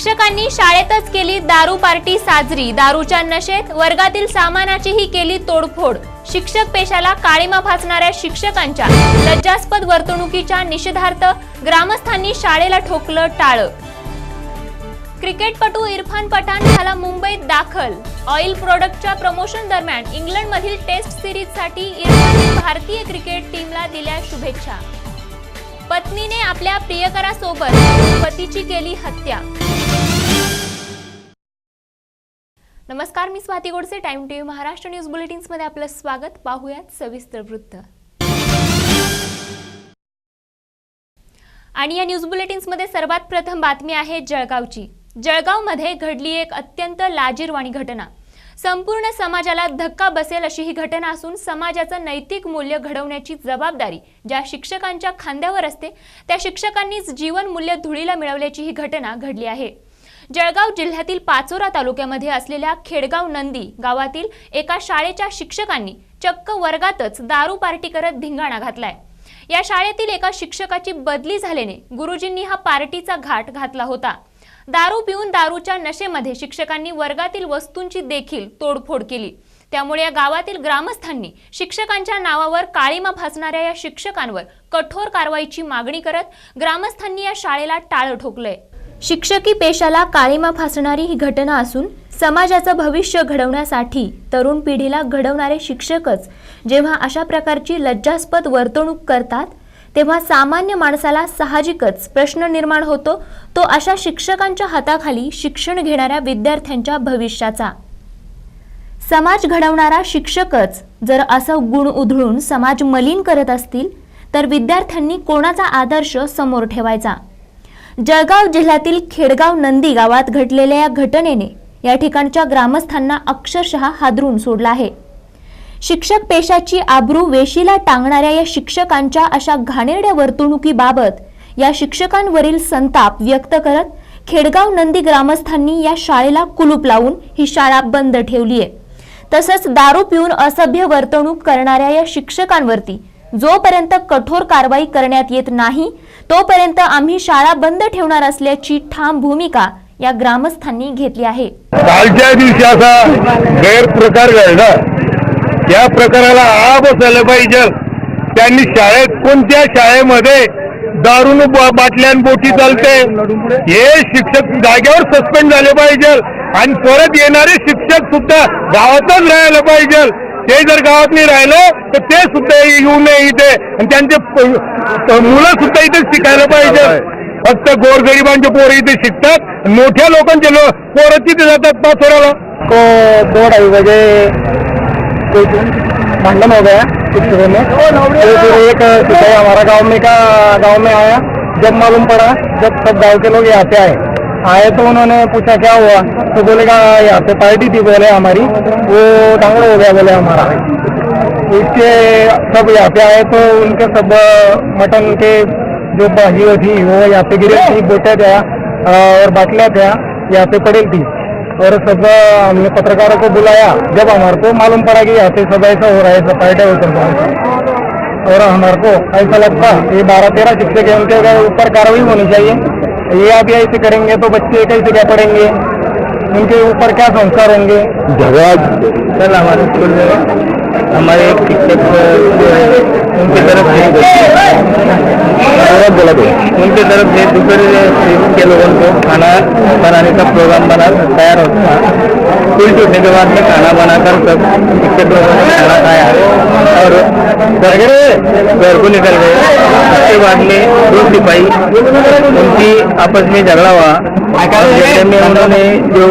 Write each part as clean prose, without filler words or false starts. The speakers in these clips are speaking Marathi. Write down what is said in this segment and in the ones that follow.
शिक्षकांनी शाळेतच केली दारू पार्टी साजरी। दारूच्या नशेत वर्गातील सामानाचीही केली तोडफोड। शिक्षक पेशाला काळीमा फासणाऱ्या शिक्षकांच्या लज्जास्पद वर्तणुकीच्या निषेधार्थ ग्रामस्थांनी शाळेला ठोकलं टाळं। क्रिकेटपटू इरफान पठाण झाला मुंबईत दाखल। ऑइल प्रोडक्टच्या प्रमोशन दरम्यान इंग्लंडमधील टेस्ट सिरीजसाठी इरफानने भारतीय क्रिकेट टीमला दिल्या शुभेच्छा। पत्नीने आपल्या प्रियकरासोबत पतीची केली हत्या। नमस्कार, मी Swati Godse. Time TV Maharashtra news bulletins मध्ये आपलं स्वागत। पाहूयात सविस्तर वृत्त। आणि या न्यूज बुलेटिन्स मध्ये सर्वात प्रथम बातमी आहे जळगावची। जळगावमध्ये घडली एक अत्यंत लाजिरवाणी घटना। संपूर्ण समाजाला धक्का बसेल अशी ही घटना असून समाजाचं नैतिक मूल्य घडवण्याची जबाबदारी ज्या शिक्षकांच्या खांद्यावर असते त्या शिक्षकांनीच जीवन मूल्य धुळीला मिळवल्याची ही घटना घडली आहे। जळगाव जिल्ह्यातील पाचोरा तालुक्यामध्ये असलेल्या खेडगाव नंदी गावातील एका शाळेच्या शिक्षकांनी चक्क वर्गातच दारू पार्टी करत धिंगाणा घातलाय। या शाळेतील एका शिक्षकाची बदली झाल्याने गुरुजींनी हा पार्टीचा घाट घातला होता। दारू पिऊन दारूच्या नशेमध्ये शिक्षकांनी वर्गातील वस्तूंची देखील तोडफोड केली। त्यामुळे या गावातील ग्रामस्थांनी शिक्षकांच्या नावावर काळीमा फासणाऱ्या या शिक्षकांवर कठोर कारवाईची मागणी करत ग्रामस्थांनी या शाळेला टाळं ठोकलंय। शिक्षकी पेशाला काळीमा फासणारी ही घटना असून समाजाचं भविष्य घडवण्यासाठी तरुण पिढीला घडवणारे शिक्षकच जेव्हा अशा प्रकारची लज्जास्पद वर्तणूक करतात तेव्हा सामान्य माणसाला साहजिकच प्रश्न निर्माण होतो तो अशा शिक्षकांच्या हाताखाली शिक्षण घेणाऱ्या विद्यार्थ्यांच्या भविष्याचा। समाज घडवणारा शिक्षकच जर असं गुण उधळून समाज मलिन करत असतील तर विद्यार्थ्यांनी कोणाचा आदर्श समोर ठेवायचा। जळगाव जिल्ह्यातील खेडगाव नंदी गावात घडलेल्या या घटनेने या ठिकाणच्या ग्रामस्थांना अक्षरशः हादरून सोडलं आहे। शिक्षक पेशाची आबरू वेशीला टांगणाऱ्या या शिक्षकांच्या अशा घाणेरड्या वर्तणुकीबाबत या शिक्षकांवरील संताप व्यक्त करत खेडगाव नंदी ग्रामस्थांनी या शाळेला कुलूप लावून ही शाळा बंद ठेवली आहे। तसंच दारू पिऊन असभ्य वर्तणूक करणाऱ्या या शिक्षकांवरती जोपर्यंत कठोर कारवाई करण्यात येत नाही तोपर्यंत आम्ही शाळा बंद ठेवणार असल्याची ठाम भूमिका या ग्रामस्थांनी घेतली आहे। कालच्या दिवशी असा गैरप्रकार घडला, त्या प्रकाराला आळा बसायला पाहिजे। त्यांनी शाळेत कोणत्या शाळेमध्ये दारून बाटल्या बोटी चालते हे शिक्षक जागेवर सस्पेंड झाले पाहिजे आणि परत येणारे शिक्षक सुद्धा गावातच राहायला पाहिजे। ते जर गावात नाही राहिलं तर ते सुद्धा येऊ नये इथे आणि त्यांचे मुलं सुद्धा इथे शिकायला पाहिजे। फक्त गोरगरिबांचे पोरं इथे शिकतात, मोठ्या लोकांचे पोरं तिथे जातात पाचोऱ्याला। तो 2-2.5 बजे मंडन हो गया कुछ सुबह में। तो एक सिपाही हमारा गांव में आया। जब मालूम पड़ा, जब सब गांव के लोग यहाँ पे आए तो उन्होंने पूछा क्या हुआ, तो बोलेगा यहाँ पे पार्टी थी बोले हमारी, वो दांगड़ हो गया बोले हमारा। इसके सब यहाँ पे आए तो उनके सब मटन के जो भाजी थी वो यहाँ पे गिरी थी, बोटे थे और बाटलियाँ थे यहाँ पे पड़ी थी। और सब हमने पत्रकारों को बुलाया। जब हमारे को मालूम पड़ा कि यहाँ पे सब ऐसा हो रहा है, सब पार्टी होकर और हमारे को ऐसा लगता ये 12-13 शिक्षक है, उनके ऊपर कार्रवाई होनी चाहिए। ये अभी ऐसे करेंगे तो बच्चे कैसे क्या पढ़ेंगे, उनके ऊपर क्या संस्कार होंगे। झगड़ा कल हमारे स्कूल में हमारे एक शिक्षक उनकी तरफ से उनकी तरफ से दूसरे के लोगों को खाना बनाने का प्रोग्राम बना तैयार होता था। स्कूल छूटने के बाद में खाना बनाकर सब शिक्षक लोगों ने खाना खाया और घर को निकल गए। उसके बाद में 2 सिपाही उनकी आपस में झगड़ा हुआ। झगड़े में उन्होंने जो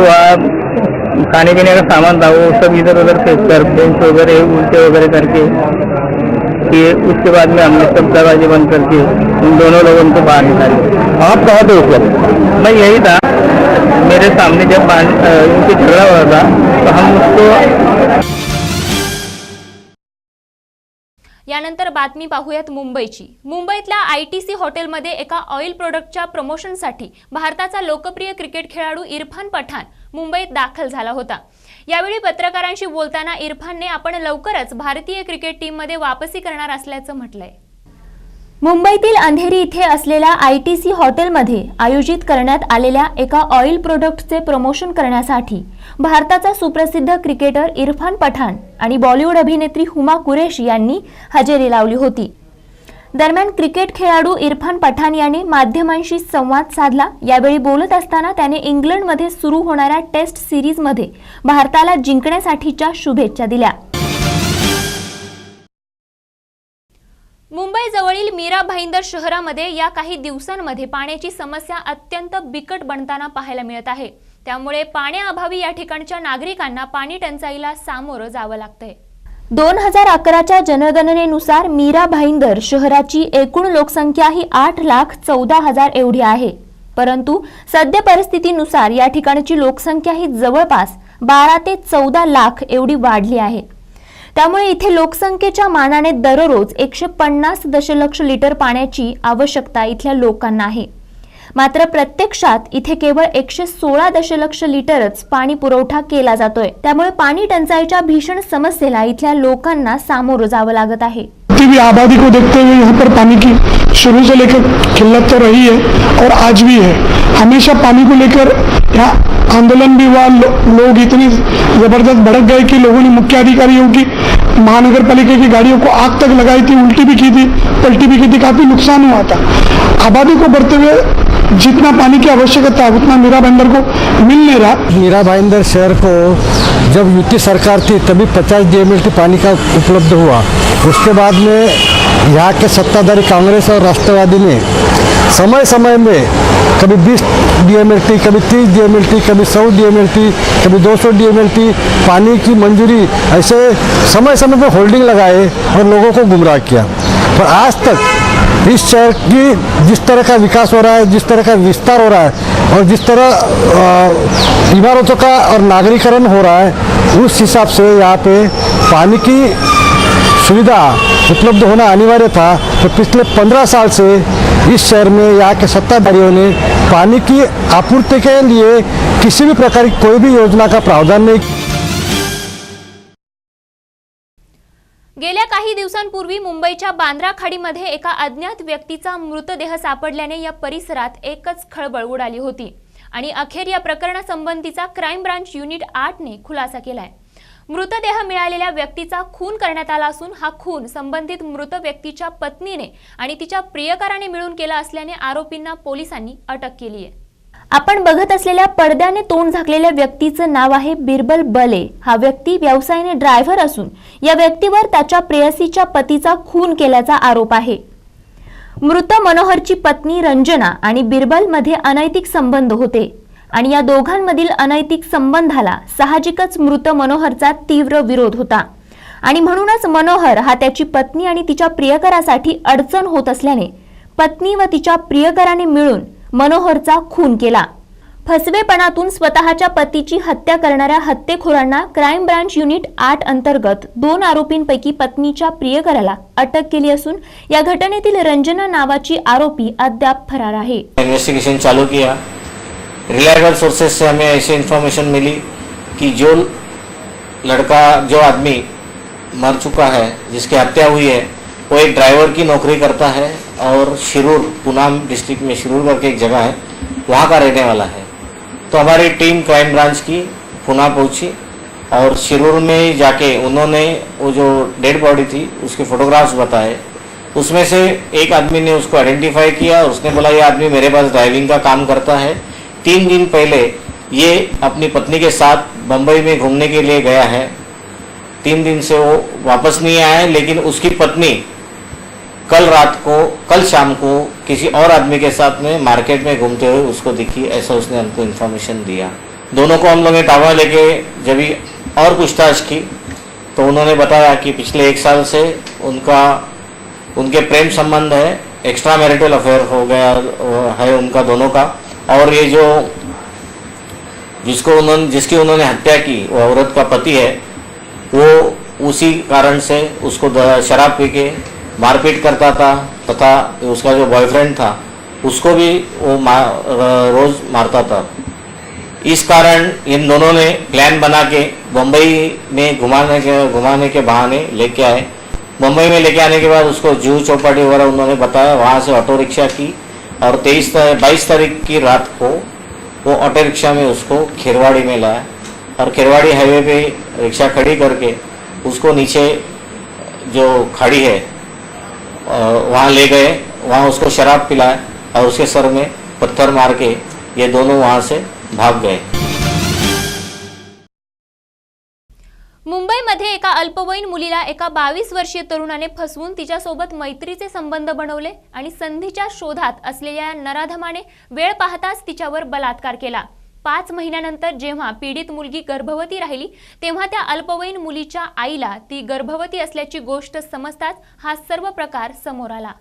खाने पीने का सामान था वो सब इधर उधर फेंक कर बेंच वगैरह उल्टे वगैरह करके किए। उसके बाद में हमने सब दरवाजे बंद करके उन दोनों लोगों को बाहर निकाले। आप कहाँ थे उस वक्त? मैं यही था। मेरे सामने जब उनकी झगड़ा हुआ था तो हम उसको। यानंतर बातमी पाहूयात मुंबईची। मुंबईतल्या ITC हॉटेलमध्ये एका ऑइल प्रोडक्टच्या प्रमोशनसाठी भारताचा लोकप्रिय क्रिकेट खेळाडू इरफान पठाण मुंबईत दाखल झाला होता। यावेळी पत्रकारांशी बोलताना इरफानने आपण लवकरच भारतीय क्रिकेट टीममध्ये वापसी करणार असल्याचं म्हटलंय। मुंबईतील अंधेरी इथे असलेल्या ITC हॉटेलमध्ये आयोजित करण्यात आलेल्या एका ऑइल प्रोडक्टचे प्रमोशन करण्यासाठी भारताचा सुप्रसिद्ध क्रिकेटर इरफान पठाण आणि बॉलिवूड अभिनेत्री हुमा कुरेशी यांनी हजेरी लावली होती। दरम्यान क्रिकेट खेळाडू इरफान पठाण यांनी माध्यमांशी संवाद साधला। यावेळी बोलत असताना त्याने इंग्लंडमध्ये सुरू होणाऱ्या टेस्ट सिरीजमध्ये भारताला जिंकण्यासाठीच्या शुभेच्छा दिल्या। मुंबई जवळील मीरा भाईंदर शहरामध्ये या काही दिवसांमध्ये पाण्याची समस्या अत्यंत बिकट बनताना पाहायला मिळत आहे। त्यामुळे पाण्याअभावी या ठिकाणच्या नागरिकांना पाणी टंचाईला सामोरं जावं लागतंय। 2011च्या जनगणनेनुसार मीरा भाईंदर शहराची एकूण लोकसंख्या ही 8,14,000 एवढी आहे। परंतु सद्य परिस्थितीनुसार या ठिकाणची लोकसंख्या ही जवळपास 12 ते 14 लाख एवढी वाढली आहे। त्यामुळे इथे लोकसंख्येच्या मानाने दररोज 150 दशलक्ष लिटर पाण्याची आवश्यकता इथल्या लोकांना आहे। मात्र प्रत्यक्षात इथे केवळ 116 दशलक्ष लिटरच पाणी पुरवठा केला जातोय। त्यामुळे पाणी टंचाईच्या भीषण समस्येला इथल्या लोकांना सामोरं जावं लागत आहे। भी आबादी को देखते हुए यहाँ पर पानी की शुरू से लेकर किल्लत तो रही है और आज भी है। हमेशा पानी को लेकर यहाँ आंदोलन भी हुआ, लोग इतने जबरदस्त भड़क गए कि लोगों ने मुख्य अधिकारियों की महानगर पालिका की गाड़ियों को आग तक लगाई थी, उल्टी भी की थी, पलटी भी की थी, काफी नुकसान हुआ था। आबादी को बढ़ते हुए जितना पानी की आवश्यकता है उतना मीरा भाईंदर को मिल नहीं रहा। मीरा भाईंदर शहर को जब यूपी सरकार थी तभी 50 DMLT पानी का उपलब्ध हुआ। उसके बाद में यहाँ के सत्ताधारी कांग्रेस और राष्ट्रवादी ने समय समय में कभी 20 DMLT, कभी 30 DMLT, कभी 100 DMLT, कभी 200 DMLT पानी की मंजूरी ऐसे समय समय पर होल्डिंग लगाए और लोगों को गुमराह किया। पर आज तक इस शहर की जिस तरह का विकास हो रहा है, जिस तरह का विस्तार हो रहा है और जिस तरह इमारतों का और नागरीकरण हो रहा है, उस हिसाब से यहाँ पे पानी की सुविधा उपलब्ध होना अनिवार्य था। तो पिछले 15 साल से इस शहर में यहाँ के सत्ताधारियों ने पानी की आपूर्ति के लिए किसी भी प्रकार की कोई भी योजना का प्रावधान नहीं। गेल्या काही दिवसांपूर्वी मुंबईच्या बांद्रा खाडीमध्ये एका अज्ञात व्यक्तीचा मृतदेह सापडल्याने या परिसरात एकच खळबळ उडाली होती आणि अखेर या प्रकरणासंबंधीचा क्राईम ब्रांच युनिट 8 ने खुलासा केलाय। मृतदेह मिळालेल्या व्यक्तीचा खून करण्यात आला असून हा खून संबंधित मृत व्यक्तीच्या पत्नीने आणि तिच्या प्रियकराने मिळून केला असल्याने आरोपींना पोलिसांनी अटक केली आहे। आपण बघत असलेल्या पडद्याने तोंड झाकलेल्या व्यक्तीचं नाव आहे बिरबल बले। हा व्यक्ती व्यवसायाने ड्रायव्हर असून या व्यक्तीवर त्याच्या प्रेयसीच्या पतीचा खून केल्याचा आरोप आहे। मृत मनोहरची पत्नी रंजना आणि बिरबल मध्ये अनैतिक संबंध होते आणि या दोघांमधील अनैतिक संबंधाला साहजिकच मृत मनोहरचा तीव्र विरोध होता आणि म्हणूनच मनोहर हा त्याची पत्नी आणि तिच्या प्रियकरासाठी अडचण होत असल्याने पत्नी व तिच्या प्रियकराने मिळून मनोहरचा खून केला। फसवेपणातून स्वतःच्या पतीची हत्या करणाऱ्या हत्येखोरांना क्राईम ब्रांच युनिट 8 अंतर्गत 2 आरोपींपैकी पत्नीच्या प्रियकराला अटक केली असून या घटनेतील रंजना नावाची आरोपी अद्याप फरार आहे। इन्वेस्टिगेशन चालू किया। रिलायबल सोर्सेज से हमें ऐसी इन्फॉर्मेशन मिली कि जो आदमी मर चुका है, जिसकी हत्या हुई है, वो एक ड्राइवर की नौकरी करता है और शिरूर, पूनम डिस्ट्रिक्ट में शिरूर करके एक जगह है, वहाँ का रहने वाला है। तो हमारी टीम क्राइम ब्रांच की पुणे पहुंची और शिरूर में जाके उन्होंने वो जो डेड बॉडी थी उसके फोटोग्राफ्स बताए। उसमें से एक आदमी ने उसको आइडेंटिफाई किया और उसने बोला ये आदमी मेरे पास ड्राइविंग का काम करता है। 3 दिन पहले ये अपनी पत्नी के साथ बम्बई में घूमने के लिए गया है। 3 दिन से वो वापस नहीं आया है, लेकिन उसकी पत्नी कल शाम को किसी और आदमी के साथ में मार्केट में घूमते हुए उसको दिखी, ऐसा उसने हमको इन्फॉर्मेशन दिया। दोनों को हम लोगों ने ताबा लेके जब और पूछताछ की तो उन्होंने बताया कि पिछले 1 साल से उनके प्रेम संबंध है, एक्स्ट्रा मैरिटल अफेयर हो गया है उनका दोनों का। और ये जो जिसकी उन्होंने हत्या की वो औरत का पति है, वो उसी कारण से उसको शराब पी के मारपीट करता था तथा उसका जो बॉयफ्रेंड था उसको भी वो रोज मारता था। इस कारण इन दोनों ने प्लान बना के बम्बई में घुमाने के बहाने लेके आए मुंबई में लेके आने के बाद उसको जुहू चौपाटी वगैरह उन्होंने बताया, वहाँ से ऑटो रिक्शा की और 22 तारीख की रात को वो ऑटो रिक्शा में उसको खेरवाड़ी में लाया और खेरवाड़ी हाईवे पे रिक्शा खड़ी करके उसको नीचे जो खाड़ी है वहाँ ले गए, वहाँ उसको शराब पिलाया और उसके सर में पत्थर मार के ये दोनों वहाँ से भाग गए। मुंबईमध्ये एका अल्पवयीन मुलीला एका 22 वर्षीय तरुणाने फसवून तिच्यासोबत मैत्रीचे संबंध बनवले आणि संधीच्या शोधात असलेल्या नराधमाने वेळ पाहताच तिच्यावर बलात्कार केला। 5 महिन्यानंतर जेव्हा पीडित मुलगी गर्भवती राहिली तेव्हा त्या अल्पवयीन मुलीच्या आईला ती गर्भवती असल्याची गोष्ट समजताच हा सर्व प्रकार समोर आला।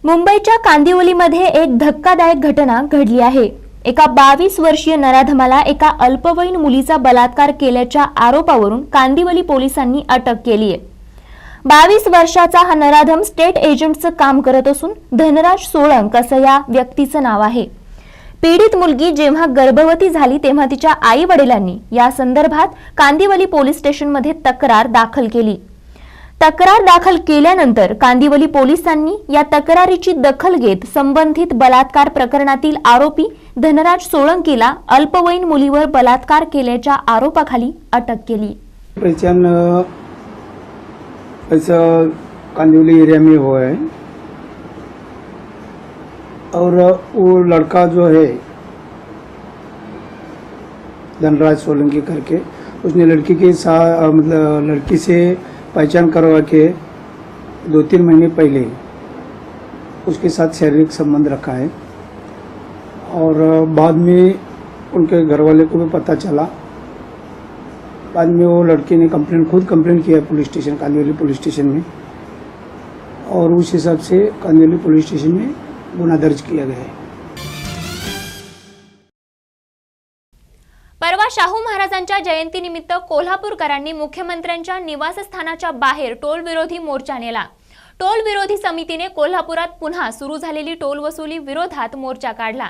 मुंबईच्या कांदिवलीमध्ये एक धक्कादायक घटना घडली आहे। एका 22 वर्षीय नराधमाला एका अल्पवयीन मुलीचा बलात्कार केल्याच्या आरोपावरून कांदिवली पोलिसांनी अटक केली आहे। 22 वर्षाचा हा नराधम स्टेट एजंटचं काम करत असून धनराज सोळंक असं या व्यक्तीचं नाव आहे। पीडित मुलगी जेव्हा गर्भवती झाली तेव्हा तिच्या आई वडिलांनी या संदर्भात कांदिवली पोलीस स्टेशनमध्ये तक्रार दाखल केली। तक्रार दाखल केल्यानंतर कांदिवली पोलिसांनी या तक्रारीची दखल घेत संबंधित बलात्कार प्रकरणातील आरोपी धनराज सोळंकीला अल्पवयीन मुलीवर बलात्कार केल्याच्या आरोपाखाली अटक केली। पहचान ऐसा कांदिवली एरिया में हुआ है और वो लड़का जो है धनराज सोलंकी करके उसने लड़की के साथ मतलब लड़की से पहचान करवा के 2-3 महीने पहले उसके साथ शारीरिक संबंध रखा है और बाद में उनके घर वाले को भी पता चला। बाद में वो लड़के ने खुद कंप्लेंट किया police station, Kandivali police station में और उस हिसाब से कांदिवली पुलिस स्टेशन में गुना दर्ज किया गया है। परवा शाहू महाराजांच्या जयंतीनिमित्त कोल्हापूरकरांनी मुख्यमंत्र्यांच्या निवासस्थानाच्या बाहेर टोल विरोधी मोर्चा नेला। टोल विरोधी समितीने कोल्हापुरात पुन्हा सुरू झालेली टोल वसुली विरोधात मोर्चा काढला।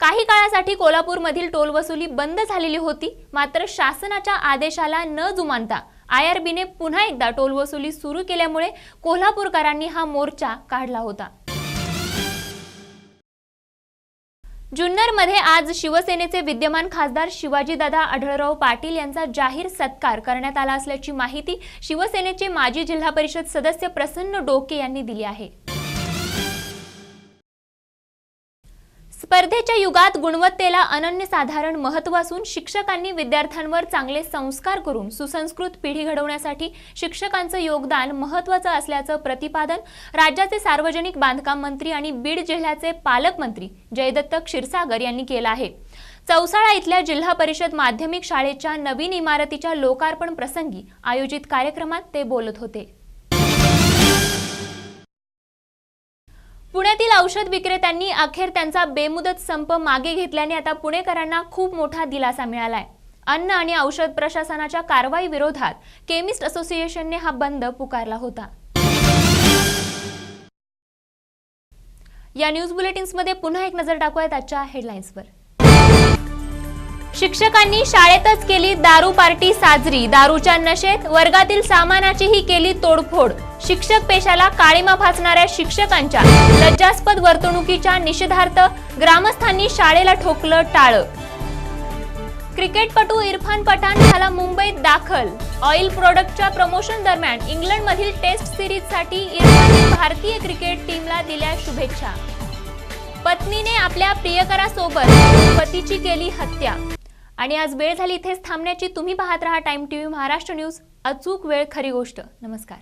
काही काळासाठी कोल्हापूरमधील टोल वसुली बंद झालेली होती, मात्र शासनाच्या आदेशाला न जुमानता आयआरबीने पुन्हा एकदा टोल वसुली सुरू केल्यामुळे कोल्हापूरकरांनी हा मोर्चा काढला होता। जुन्नरमध्ये आज शिवसेनेचे विद्यमान खासदार शिवाजीदादा आढळराव पाटील यांचा जाहीर सत्कार करण्यात आला असल्याची माहिती शिवसेनेचे माजी जिल्हा परिषद सदस्य प्रसन्न डोके यांनी दिली आहे। स्पर्धेच्या युगात गुणवत्तेला अनन्यसाधारण महत्त्व असून शिक्षकांनी विद्यार्थ्यांवर चांगले संस्कार करून सुसंस्कृत पिढी घडवण्यासाठी शिक्षकांचं योगदान महत्त्वाचं असल्याचं प्रतिपादन राज्याचे सार्वजनिक बांधकाम मंत्री आणि बीड जिल्ह्याचे पालकमंत्री जयदत्त क्षीरसागर यांनी केलं आहे। चौसाळा इथल्या जिल्हा परिषद माध्यमिक शाळेच्या नवीन इमारतीच्या लोकार्पण प्रसंगी आयोजित कार्यक्रमात ते बोलत होते। पुण्यातील औषध विक्रेत्यांनी अखेर त्यांचा बेमुदत संप मागे घेतल्याने आता पुणेकरांना खूप मोठा दिलासा मिळालाय। अन्न आणि औषध प्रशासनाच्या कारवाई विरोधात केमिस्ट असोसिएशनने हा बंद पुकारला होता। या न्यूज बुलेटिन्समध्ये पुन्हा एक नजर टाकूयात आजच्या हेडलाईन्सवर। शिक्षकांनी शाळेतच केली दारू पार्टी साजरी, दारूच्या नशेत वर्गातील सामानाचीही केली तोडफोड। शिक्षक पेशाला काळीमा फासणाऱ्या शिक्षकांच्या लज्जास्पद वर्तणुकीच्या निषेधार्थ ग्रामस्थांनी शाळेला ठोकलं टाळं। क्रिकेटपटू इरफान पठाण झाला मुंबईत दाखल। ऑइल प्रोडक्टच्या प्रमोशन दरम्यान इंग्लंडमधील टेस्ट सिरीजसाठी इरफानने भारतीय क्रिकेट टीमला दिल्या शुभेच्छा। पत्नीने आपल्या प्रियकरासोबत पतीची केली हत्या। आणि आज वेळ झाली इथेच थांबण्याची। तुम्ही पाहत रहा टाइम टीव्ही महाराष्ट्र न्यूज, अचूक वेळ खरी गोष्ट। नमस्कार।